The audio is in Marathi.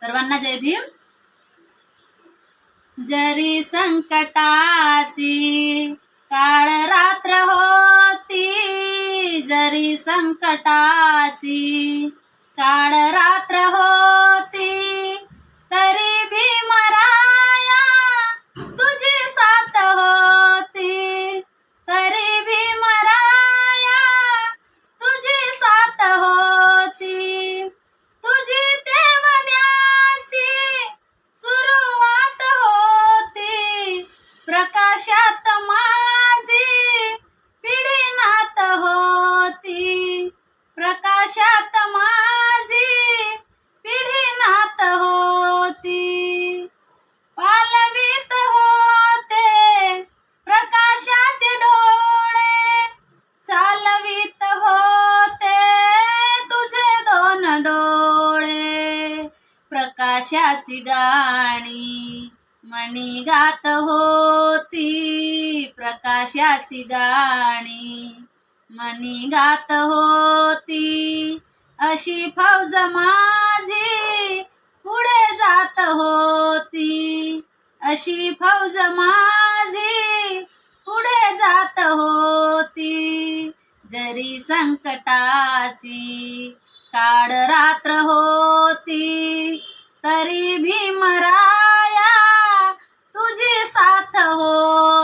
सर्वांना जय भीम. जरी संकटाची काळ रात्र होती, जरी संकटाची काळ रात्र होती, तरी भीमराया तुझी साथ होती, तरी भीमराया तुझी साथ होती. तुझी तेवण्याची सुरुवात होती, प्रकाशात माझी पिढीनाथ होती, प्रकाशात माझी पिढीनाथ होती. पालवीत होते प्रकाशाचे डोळे, चालवीत होते तुझे दोन डोळे. प्रकाशाची गाणी मनी गात होती, प्रकाशाची गाणी मनी गात होती. अशी फौज माझी पुढे जात होती, अशी फौज माझी पुढे जात होती. जरी संकटाची काळ रात्र होती, तरी भीमराया तुझी साथ होती.